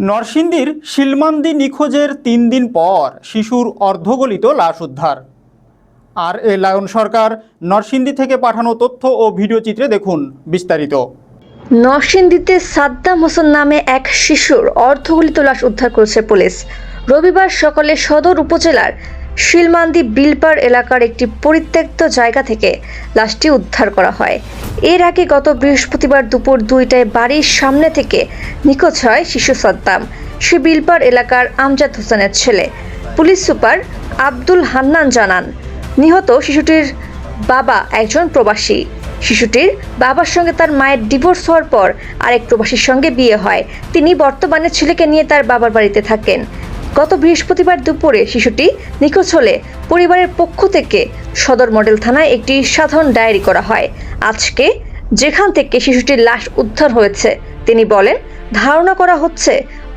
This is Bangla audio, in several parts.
নরসিংদীর শিলমান্দি নিখোঁজের ৩ দিন পর শিশুর অর্ধগলিত লাশ উদ্ধার। আর এ লায়ন সরকার নরসিংদী থেকে পাঠানো তথ্য ও ভিডিও চিত্রে দেখুন বিস্তারিত। নরসিংদীতে সাদ্দাম হোসেন নামে এক শিশুর অর্ধগলিত লাশ উদ্ধার করেছে পুলিশ। রবিবার সকালে সদর উপজেলার শিলমান্দি বিলপাড় এলাকার একটি পরিত্যক্ত জায়গা থেকে লাশটি উদ্ধার করা হয়। এর আগে গত বৃহস্পতিবার দুপুর 2টায় বাড়ির সামনে থেকে নিখোঁজ হয় শিশু সাদ্দাম। সে বিলপাড় এলাকার আমজাদ হোসেনের ছেলে। পুলিশ সুপার আব্দুল হান্নান জানান, নিহত শিশুটির বাবা একজন প্রবাসী। শিশুটির বাবার সঙ্গে তার মায়ের ডিভোর্স হওয়ার পর আরেক প্রবাসীর সঙ্গে বিয়ে হয়। তিনি বর্তমানে ছেলেকে নিয়ে তার বাবার বাড়িতে থাকেন। গত বৃহস্পতিবার দুপুরে শিশুটি নিখোঁজ হলে পরিবারের পক্ষ থেকে সদর মডেল থানায় একটি সাধারণ ডায়েরি করা হয়। আজকে যেখান থেকে শিশুটির লাশ উদ্ধার হয়েছে, তিনি বলেন, ধারণা করা হচ্ছে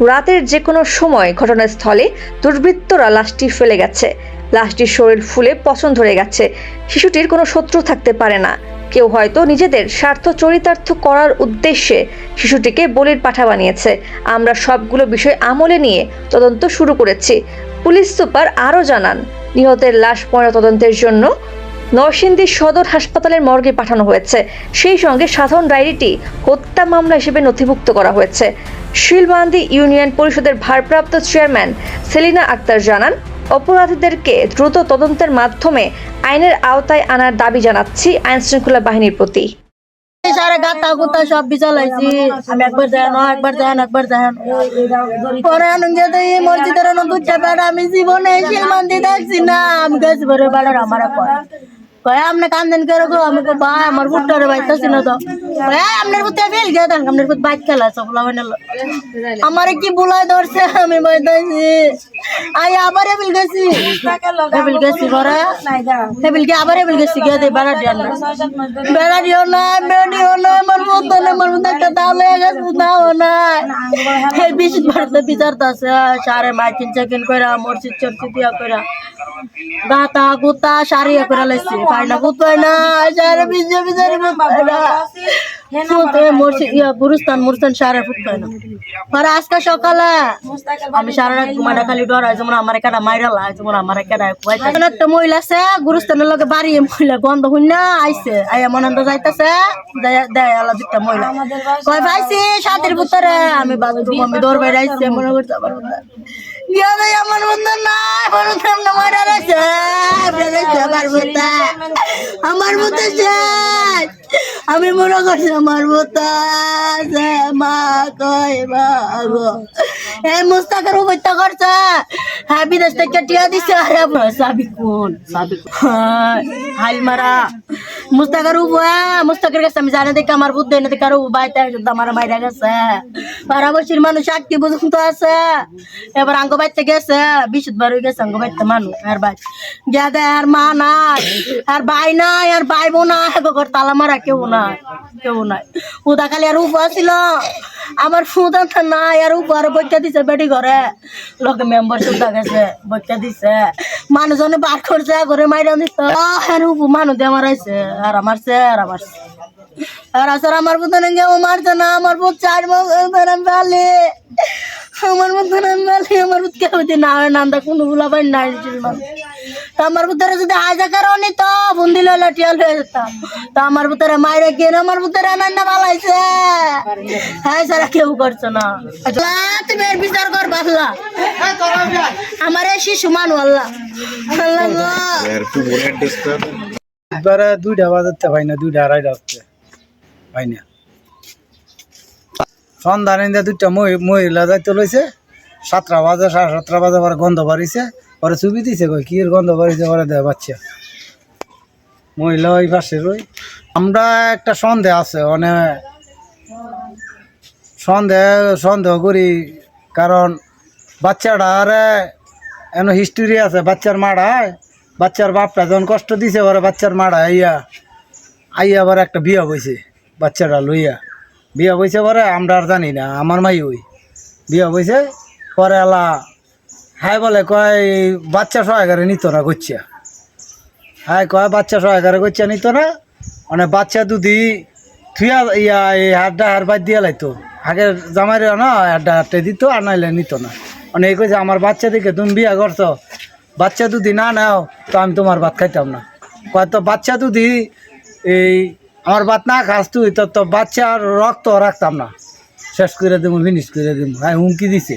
রাতের যে কোনো সময় ঘটনাস্থলে দুর্বৃত্তরা লাশটি ফেলে গেছে। লাশটির শরীর ফুলে পচন ধরে গেছে। শিশুটির কোনো শত্রু থাকতে পারে না। কেউ হয়তো নিজেদের স্বার্থ চরিতার্থ করার উদ্দেশ্যে শিশুটিকে বলির পাঠা বানিয়েছে। আমরা সবগুলো বিষয় আমলে নিয়ে তদন্ত শুরু করেছি। পুলিশ সুপার আরও জানান, নিহতের লাশ ময়নাতদন্তের জন্য নরসিংদী সদর হাসপাতালের মর্গে পাঠানো হয়েছে। সেই সঙ্গে সাধারণ ডায়েরিটি হত্যা মামলা হিসেবে নথিভুক্ত করা হয়েছে। শিলমান্দি ইউনিয়ন পরিষদের ভারপ্রাপ্ত চেয়ারম্যান সেলিনা আক্তার জানান, অপরাধীদেরকে দ্রুত তদন্তের মাধ্যমে আইনের আওতায় আনার দাবি জানাচ্ছি আইন শৃঙ্খলা বাহিনীর প্রতি। সারা গাতা গুতা সব বিচালাইছি, আমি একবার যান পরে আনন্দ মসজিদের দুটা বেড়া আমি জীবনে শিলমান্দি দেখছি না। আমি গেছি পরে বেড়ার আমার কয় আপনি কান্দেন করে গো। আমি ভাই আমার বুটটারে বাইতেছি না তো। আপনার বুতে ফেল গে দেন, আপনার বুত বাইক খেলা সকলা হয় না। আমার কি বুলাই ধরছে, আমি বাইতেছি আই আবার এবিল গেছি পরে এবিলকে আবার এবিল গেছি গিয়ে দে বেড়া দিও না আমার বুত না, আমার বুত একটা দাও লেগে গেছে, দাও না এই বিশ ভারতে বিচারতাছে সারে মাইকিন চেকিন কইরা মসজিদ চর্চি দিয়া কইরা গাতা গুতা সারিয়া করে লাইছে। পাইনা বুত পাইনা সারে বিজে বিচারি বুত পাইনা সুতে মসজিদ ইয়া গুরুস্থান সারে বুত পাইনা। পরে আজকে সকালে আমি সারা রাত ঘুমাটা খালি ডরাই যেমন আমার একটা মাইরা লাই, যেমন আমার একটা একটা মহিলা আছে গুরুস্থানের লগে বাড়ি মহিলা গন্ধ হই না আইছে আইয়া মনন্দ যাইতেছে দেয় আলা দুটা মহিলা কয় পাইছি সাথের পুত্রে। আমি বাথরুম আমি দৌড় বাইরে আইছে মনে করতে আমার আমার মধ্যে নাই মারা রয়েছে আমার মধ্যে আমি মনে করছি আমার মতো মা কয় বাগো এই মুস্তাকের উপত্যা করছে। হ্যাঁ বিদেশ থেকে টিয়া দিচ্ছে সাবি কোন হাইল মারা মুস্তাকের মুস্তাকের কাছে আমি জানি দেখি আমার বুদ্ধি না দেখে আরো বাইতে আমার মাইরা গেছে। পাড়াবসির মানুষ চাকরি পর্যন্ত আছে। এবার আঙ্গ বাইতে গেছে 20 বার হয়ে গেছে আঙ্গ বাইতে মানুষ আর ভাই গিয়া দেয় আর মা নাই আর ভাই নাই আর ভাই বোন নাই তালা মারা কেউ নাই উদা খালি আর উপ ছিল আমার ফুদা নাই আর উপ আর বইটা দিছে বেটি ঘরে লোকে মেম্বার সুদা গেছে বইটা দিছে মানুষজনে বার করছে ঘরে মাইরা দিত আর উপ মানুষ দিয়ে মারাইছে আর আমারছে আর আসলে আমার বুধন কেউ মারছে না। আমার বুধ 4 মাস বেলে আমার মধ্যে আমার বুধ কেউ না হয় নান্দা কোনো গুলা পাই নাই আমার ভিতরে যদি আজা কারণে তো বন্দি লইলা টিয়াল হয়ে যেতাম। তো আমার ভিতরে মায়ের কেন আমার ভিতরে রান্না ভালাইছে হ্যাঁ সারা কেউ করছে না। তুমি এর বিচার কর বাংলা আমার এই শিশু মানু আল্লাহ এবারে 2টা বাজাতে হয় না, 2টা আড়াইটা হচ্ছে হয় না। সন্ধানে 2টা মহিলা যাইতে লইছে 7টা বাজে 7:30 বাজে পরে গন্ধ বাড়িছে পরে ছবি দিছে কই কি গন্ধ বাড়িছে পরে দেয় বাচ্চা মহিলা ওই পাশে রই। আমরা একটা সন্দেহ আছে অনেক সন্দেহ করি কারণ বাচ্চাটা আরে এন হিস্টোরি আছে। বাচ্চার মাড়ায় বাচ্চার বাপটা যখন কষ্ট দিছে পরে বাচ্চার মাড়া আইয়া আবার একটা বিয়া বইছে বাচ্চাটা লইয়া বিয়া বইছে পরে আমরা আর জানি না। আমার মাই ওই বিয়া বইছে পরে এলা হ্যাঁ বলে কয় বাচ্চা সহায়কারে নিত না করছে। হ্যাঁ কয় বাচ্চা সহায়কারে করছে নিত না মানে বাচ্চা দুধি থুয়া ইয়া এই হাড্ডা হার বাদ দিয়া লাইতো আগে জামাইরে না হাড্ডা দিত আর নাইলে নিত না মানে এই কইছে আমার বাচ্চা দিকে তুমি বিয়া করছো বাচ্চা যদি না নাও তো আমি তোমার ভাত খাইতাম না কয়তো বাচ্চা যদি এই আমার ভাত না খাস তুই তো বাচ্চার রক্ত রাখতাম না শেষ করে দেবো ফিনিশ করে দেবো হ্যাঁ হুমকি দিছে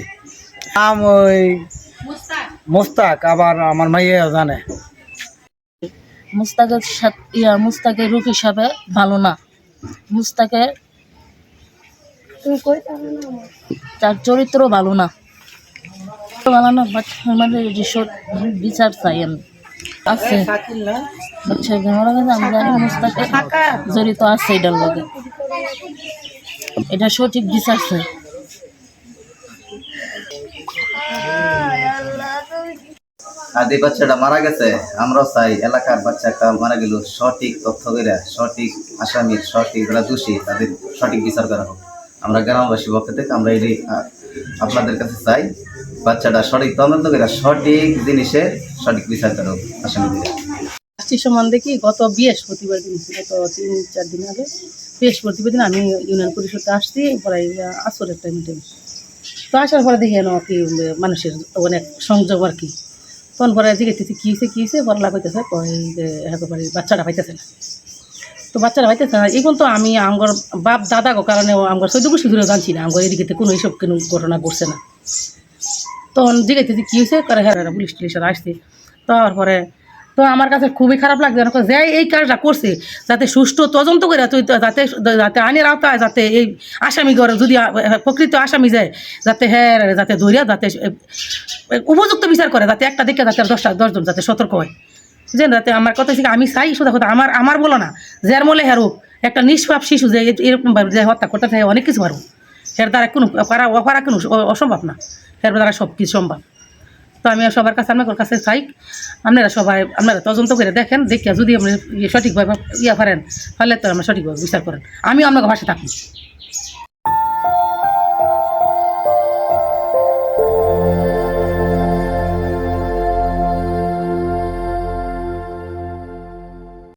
নাম ওই মোস্তাক আবার আমার মাইয়া জানে মুস্তাকের রূপ হিসাবে ভালো না। মুস্তাকের তার চরিত্র ভালো না ভালো না বাট আমাদের বিচার চাই আমি আছে আমি জানি মুস্তাকে জড়িত আছে এটার লগে এটা সঠিক বিচার চাই। আদি বাচ্চাটা মারা গেছে আমরাও চাই এলাকার বাচ্চা একটা মারা গেল সঠিক তথ্য করে সঠিক আসামির সঠিক যারা দোষী তাদের সঠিক বিচার করা হোক। আমরা গ্রামবাসী পক্ষ থেকে আমরা এই আপনাদের কাছে চাই বাচ্চাটা সঠিক তদন্ত করে সঠিক জিনিসের সঠিক বিচার করা হোক আসামিদের। আসছি সম্বন্ধে কি গত বৃহস্পতিবার দিন ছিল গত 3-4 দিন আগে বৃহস্পতিবার দিন আমি ইউনিয়ন পরিষদে আসছি পরে আসরের টাইমে তো আসার পরে দেখি এনো কি মানুষের অনেক সংযোগ আর কি তখন পরে জিজ্ঞেস কী হয়েছে পরে লাভ হইতেছে একেবারে বাচ্চাটা পাইতেছে না তো বাচ্চারা পাইতেছে না এখন তো আমি আমার বাপ দাদা কারণে আমার 14 বছর ধরে জানছি না আমার এদিকে কোনো এইসব কোনো ঘটনা ঘটছে না তখন জিজ্ঞেস কী হয়েছে করে হ্যাঁ পুলিশ টুলিশরা আসছে তারপরে তো আমার কাছে খুবই খারাপ লাগছে যে এই কাজটা করছে যাতে সুষ্ঠু তদন্ত করে যাতে যাতে আইনের আওতায় যাতে এই আসামি করে যদি প্রকৃত আসামি যায় যাতে হ্যাঁ যাতে ধরিয়া যাতে উপযুক্ত বিচার করে যাতে একটা দিকে যাতে 10জন যাতে সতর্ক হয় যে যাতে আমার কথা থেকে আমি চাই শুধু কথা আমার বলো না যার মলে হেরুক একটা নিষ্পাপ শিশু যে এরকমভাবে যে হত্যা করতে থাকে অনেক কিছু পারবো এর দ্বারা কোনো অপারা কোনো অসম্ভব না এর দ্বারা সব কিছু সম্ভব। তো আমি সবার কাছে আপনার কাছে চাই আপনারা তদন্ত করে দেখেন দেখিয়া যদি আপনি সঠিকভাবে পারেন তাহলে তো আমরা সঠিকভাবে বিচার করেন আমি আপনাকে ভাষা থাকি।